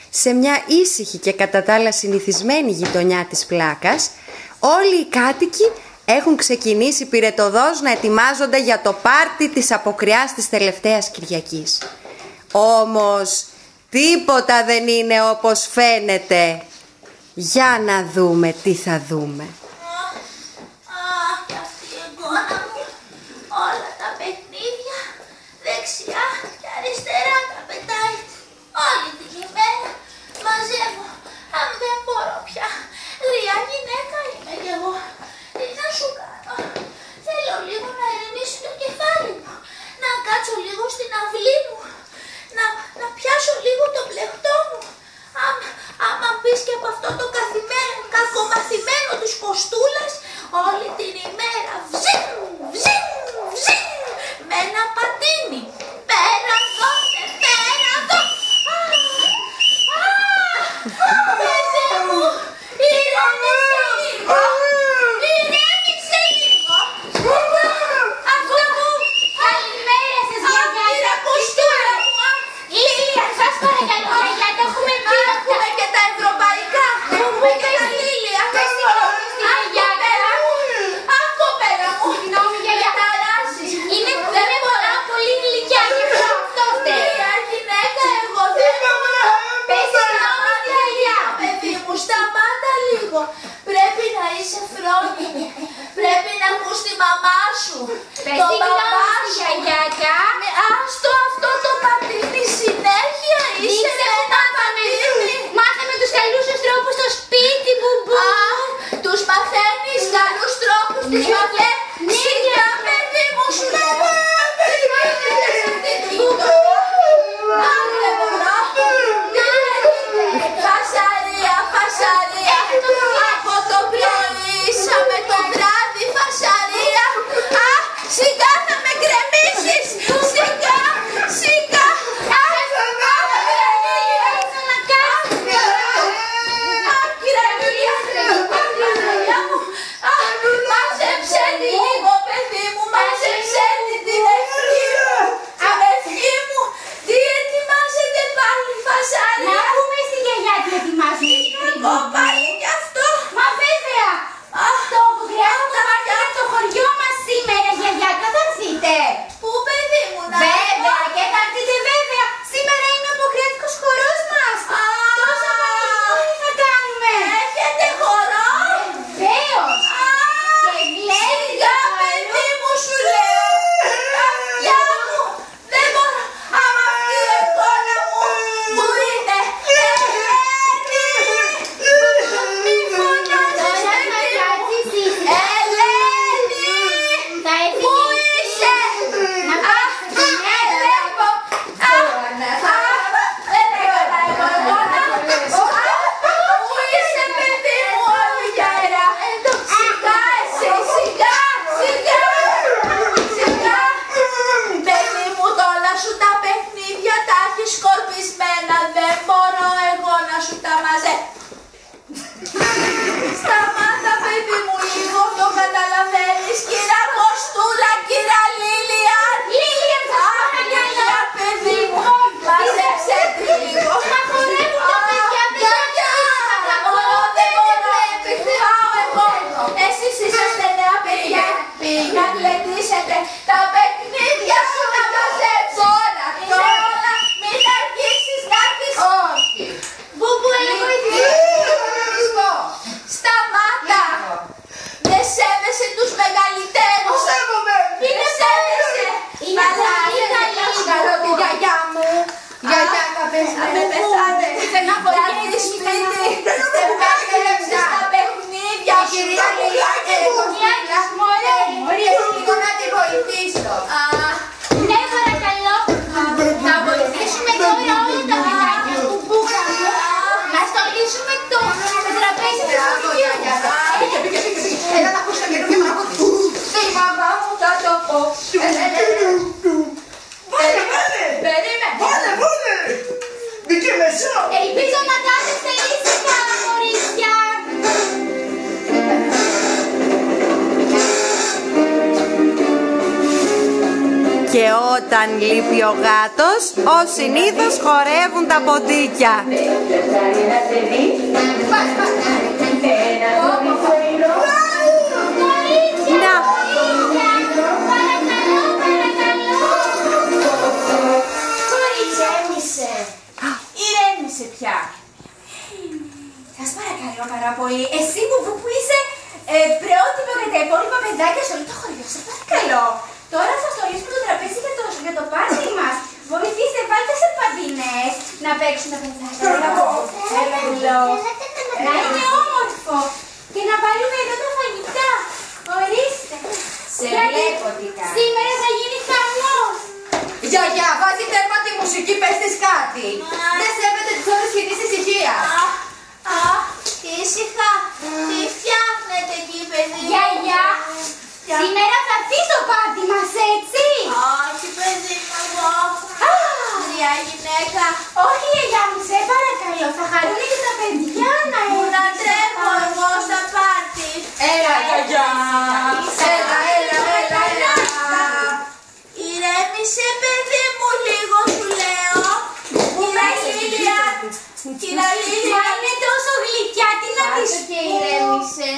σε μια ήσυχη και κατά τα άλλα συνηθισμένη γειτονιά της Πλάκας, όλοι οι κάτοικοι έχουν ξεκινήσει πυρετωδώς να ετοιμάζονται για το πάρτι της αποκριάς της τελευταίας Κυριακής. Όμως τίποτα δεν είναι όπως φαίνεται. Για να δούμε τι θα δούμε. Και αυτή η εγγόνα μου, όλα τα παιχνίδια δεξιά και αριστερά τα πετάει. Όλη την ημέρα μαζεύω. Αν δεν μπορώ πια, γριά γυναίκα είμαι κι εγώ. Τι να σου κάνω? Θέλω λίγο να ηρεμήσει το κεφάλι μου, να κάτσω λίγο στην αυλή μου, να πιάσω λίγο το πλεκτό μου. Άμα πεις και από αυτό το κακομαθημένο της Κωστούλας, όλη την ημέρα βζιν, βζιν, βζιν, με ένα πατίνι. Πέρα εδώ, πέρα εδώ. Παιδί μου, ηρέμησε λίγο. Ηρέμησε λίγο. Αυτό μου. Καλημέρα σας, γιαγιά. Κωστούλα μου. Λίλια, σας παρακαλώ, γιαγιά, το έχουμε πει. Έχουμε και τα ευρωπαϊκά. Έχουμε και τα Λίλια. Κοπέλα μου. Συγγνώμη, γιαγιά. Είναι πολύ γλυκιά γι' αυτό φταίει. Γυναίκα, εγώ δεν μπορώ. Πες συγγνώμη στη γιαγιά. Παιδί μου, σταμάτα λίγο. Πρέπει να είσαι φρόνιμη. Πρέπει να ακούς τη μαμά σου. Πες συγγνώμη στη γιαγιάκα. Άστο αυτό το πατίνι συνέχεια. Είσαι ένα πατίνι. Μάθαμε τους καλούς σας τρόπους στο σπίτι, μπουμπού. Τους μαθαίνεις καλούς τρόπους. Τους μαθαίνεις. Σιγά, παιδί μου, σου λέω. Φασαρία, φασαρία. Από το πρωί είσαμε το βράδυ φασαρία. Σιγά θα με γκρεμίσεις. Σιγά, σιγά. Μάζεψε τη λίγο, παιδί μου, μάζεψε την ευχή μου. Την ευχή μου. Τι ετοιμάζετε πάλι, φασαρία? Να πούμε στη γιαγιά τι ετοιμάζουμε. Εγώ πάλι κι αυτό. Μα βέβαια. Το που χρειάζεται να πάρετε στο χωριό μας σήμερα, γιαγιάκα, θα έρθετε. Πού, παιδί μου, να Βέβαια, και θα έρθετε βέβαια. Σήμερα είναι ο αποκριάτικος χορός μας. Τόσα πολύ θα κάνουμε. έχετε χορό? Βεβαίως. Σιγά, παιδί μου, σου λέω. Τα αυτιά μου. Δεν μπορώ. Άμα αυτή η εικόνα μου που είναι Ελένη. Μη φωνάζεις, παιδί μου. Ελένη. Θα έρθει Πού και η είσαι? Να πάρετε τη μέρα. Δεν έκανα εικόνα. Πού είσαι, παιδί μου, όλη γέρα? Σιγά εσύ, σιγά, σιγά, σιγά. Παιδί μου, όλα σου τα παιχνίδια τα έχεις σκορπισμένα. Δεν μπορώ εγώ να σου τα μαζέψω. Σταμάτα, παιδί μου, λίγο, το καταλαβαίνεις. Κύρα Κωστούλα, κύρα Λίλια. Λίλια, Λίλια, παιδί μου, μαζέψε τη λίγο. Μα χορεύουν τα παιδιά, Δεν μπορώ, δεν μπορώ. Πάω εγώ. Εσείς είσαστε νέα παιδιά. Να γλεντήσετε τα παιχνίδια σου να μαζέψω. Τώρα, όλα, μην αργήσεις να έρθεις. Όχι. Μπουμπού, εγώ Σταμάτα. Δεν σέβεσαι τους μεγαλύτερους. Είναι σέβεσαι. Είναι πολύ καλή. Καλό τη γιαγιά μου. Γιαγιάκα, πες να με πεθάνε. να Να έρθεις σπίτι. Δεν πέστρεψες τα παιχνίδια σου. Λίγο να τη βοηθήσω. Ναι, παρακαλώ. Να βοηθήσουμε τώρα όλα τα παιδάκια που μπούκαμε. Να στολίσουμε το τραπέζι της κουτιού. Έλα να ακούς το καινούργιο τραγούδι. Στη μαμά μου θα το πω. Περίμενε. Βάλε! Δική μεσό! Ελπίζω να κάθεστε ήσυχα, κορίτσια. Και όταν λείπει ο γάτος, ως συνήθως χορεύουν τα ποντίκια. Να. Ηρέμησε πια. Σας παρακαλώ πάρα πολύ. Εσύ που είσαι πρότυπο για τα υπόλοιπα παιδάκια σε όλο το χωριό. Σας παρακαλώ. Τώρα θα στολίσουμε το τραπέζι για το πάρτι μας. Βοηθήστε, βάλτε σερπαντίνες να παίξουν τα παιδάκια. Να είναι όμορφο. Και να βάλουμε εδώ τα φαγητά. Ορίστε. Σε βλέπω τι κάνει. Σήμερα θα γίνει χαμός. Γιαγιά, βάζει τέρμα τη μουσική, πες της κάτι. Δεν σέβεται τις ώρες κοινής ησυχίας. Ήσυχα. Τι φτιάχνετε εκεί, παιδί? Γιαγιά, σήμερα θα έρθει στο πάρτι μας, έτσι? Όχι, παιδί μου, εγώ. Μια γυναίκα. Όχι, γιαγιά μου, σε παρακαλώ. Θα χαρούν και τα παιδιά να Πού να τρέχω εγώ στα πάρτι. Έλα, γιαγιά. Έλα. Ηρέμησε, παιδί μου, λίγο σου λέω. Κυρία Λίλια. Κυρία Λίλια. Μα είναι τόσο γλυκιά, τι να της Και ηρέμησε.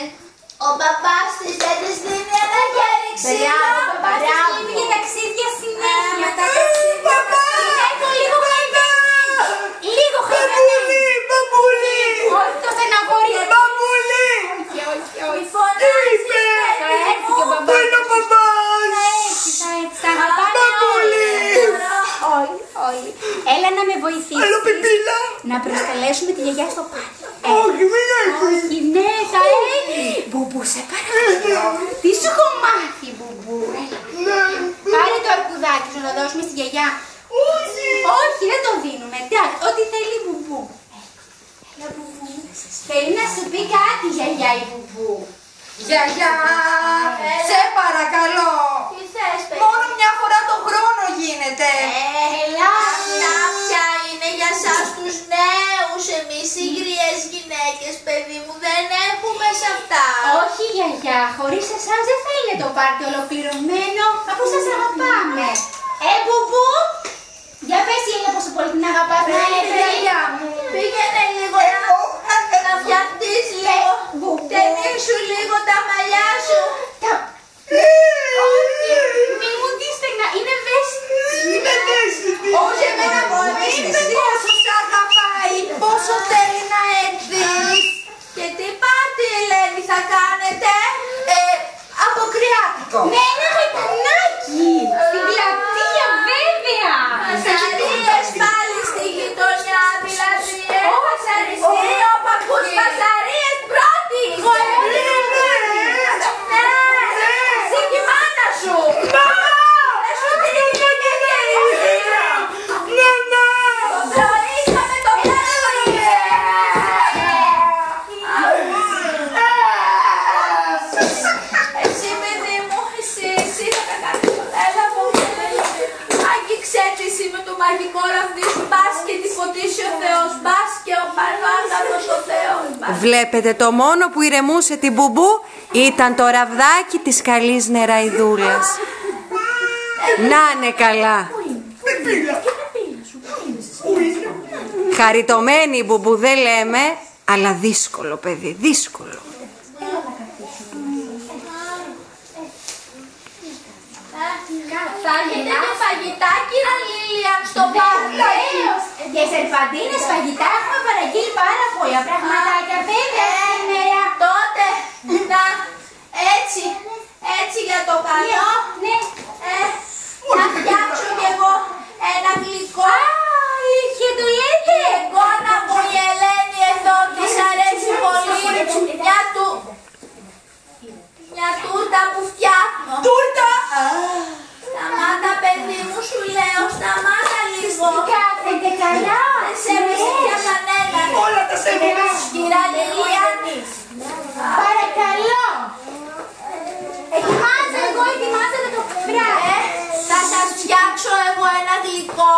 Ο μπαμπάς της δεν της δίνει ένα χέρι ξύλο. Ο μπαμπάς της λείπει και ταξίδια συνέχεια. Με τα ταξίδια. Έχω λίγο χαϊδεμένη. Λίγο χαϊδεμένη. Μπαμπούλη. Όχι το στεναγόρι. Μπαμπούλη. Όχι. Φωνάζεις, Θα έρθει και ο μπαμπάς. Πού είναι ο μπαμπάς? Θα έρθει. Τα αγαπάνε όλοι. Όλοι. Έλα να με βοηθήσεις. Έλα, πιπίλα. Να προσκαλέσουμε τη γιαγιά στο πάρτι. Όχι, μην έρθει. Όχι, ναι, θα έρθει. Μπουμπού, σε παρακαλώ. Τι σου έχω μάθει, Μπουμπού. Πάρε το αρκουδάκι σου να το δώσουμε στη γιαγιά. Όχι, δεν το δίνουμε. Ό,τι θέλει η Μπουμπού. Έλα, Μπουμπού. Θέλει να σου πει κάτι, γιαγιά, η Μπουμπού. Γιαγιά, σε παρακαλώ. Τι θες, παιδί? Μόνο μια φορά το χρόνο γίνεται. Έλα. Αυτά πια είναι για σας τους νέους. Εμείς οι γριές γυναίκες, παιδί μου, δεν έχουμε σε αυτά. Όχι, γιαγιά, χωρίς εσάς δεν θα είναι το πάρτι ολοκληρωμένο, αφού σας αγαπάμε. Μπουμπού, για πες η Έλληνα πόσο πολύ την αγαπάς. Να έρθει. Γιαγιά μου. Πήγαινε λίγο να φτιαχτείς λίγο. Ταινίσου λίγο τα μαλλιά σου. Όχι, μη μου δεις στεγνά, είναι ευαίσθητη. Είναι ευαίσθητη. Όχι, εμένα μου πόσο σ' αγαπάει, πόσο θέλει να έρθεις. Και τι πάτε, Ελένη, θα κάνετε? Αποκριάτικο. Με ένα γαϊτανάκι, στην πλατεία βέβαια. Παζαρίες πάλι στη γειτονιά, δηλαδή έφασαν δύο παππούς παζαρίες πρώτη. Ναι, εσύ και η μάνα σου. Δεν σου δίνει και το πρωί είχαμε το πλάνο. Εσύ, παιδί μου, εσύ θα κάνεις το έλα μου. Άγγιξε έτσι με το μαγικό ραβδί σου, μπας και τη φωτίσει ο Θεός, μπας και ο Πανάγαθος ο Θεός. Βλέπετε, το μόνο που ηρεμούσε την Μπουμπού ήταν το ραβδάκι της καλής νεραϊδούλας. Να είναι καλά. Χαριτωμένη η Μπουμπού δεν λέμε, αλλά δύσκολο παιδί, δύσκολο. Θα έχετε και φαγητά, κύριε Λίλιαν, στο πάρτι. Και σερπαντίνες, φαγητά έχουμε παραγγείλει πάρα πολλά πραγματάκια βέβαια σήμερα. Τότε, να, έτσι για το καλό. Ναι. Να φτιάξω κι εγώ ένα γλυκό. Αλήθεια το λέτε. Η εγγόνα μου η Ελένη εδώ της αρέσει πολύ. Μια τούρτα που φτιάχνω. Τούρτα. Σταμάτα, παιδί μου, σου λέω, σταμάτα λίγο. Κάθετε καλά. Δεν σέβεσαι για κανέναν. Όλα τα σέβομαι. Κυρία Λίλιαν. Παρακαλώ. Ετοιμάζετε το βράδυ. Θα σας φτιάξω εγώ ένα γλυκό.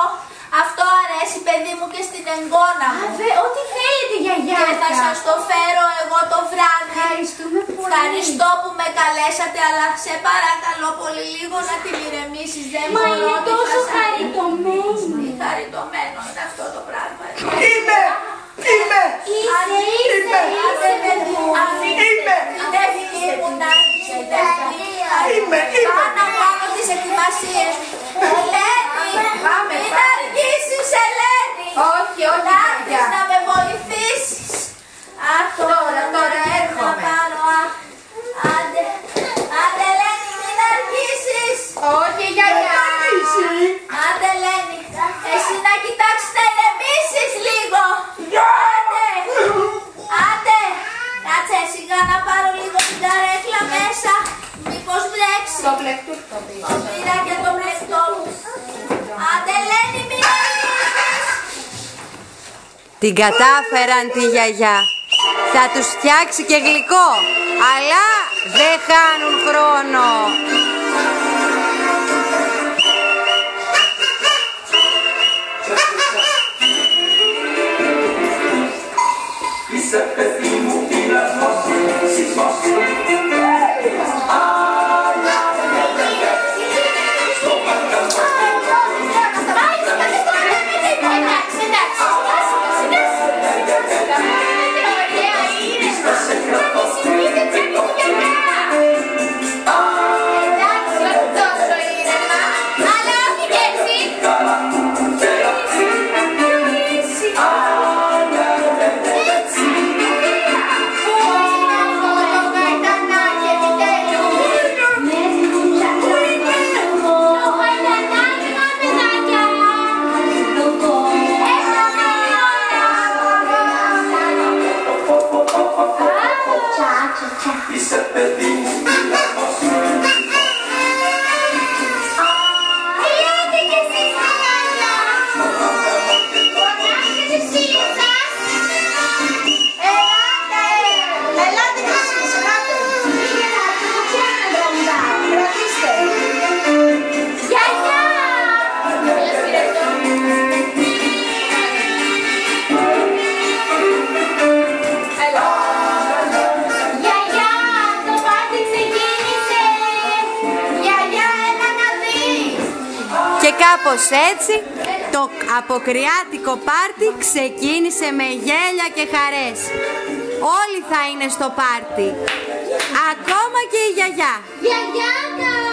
Αυτό αρέσει, παιδί μου, και στην εγγόνα μου. Ό,τι θέλετε, γιαγιά. Και θα σας το φέρω εγώ το βράδυ. Ευχαριστούμε πολύ. Ευχαριστώ που με καλέσατε, αλλά σε παρακαλώ πολύ λίγο να την ηρεμήσεις. Δεν Μα μπορώ. είναι τόσο χαριτωμένη. Τι χαριτωμένο είναι αυτό το πράγμα. Είμαι! Πάνα μόνο τις ετοιμασίες. Ελένη, μην αργήσεις, Ελένη. Όχι, Να έρθεις να με βοηθήσεις. Τώρα έρχομαι. Άντε, Ελένη, μην αργήσεις. Όχι, γιαγιά. Άντε, Ελένη, εσύ να κοιτάξεις να ηρεμήσεις λίγο. Άντε, κάτσε σιγά να πάρω λίγο την καρέκλα μέσα. Μήπως βρέξει. Το πλεκτούρ το πήρα. Πήρα και το πλεκτό μου. Άντε, Ελένη, μην αργήσεις. Την κατάφεραν τη γιαγιά. Θα τους φτιάξει και γλυκό, αλλά δεν χάνουν χρόνο. Κάπως έτσι το αποκριάτικο πάρτι ξεκίνησε με γέλια και χαρές. Όλοι θα είναι στο πάρτι, ακόμα και η γιαγιά. Γιαγιάκα!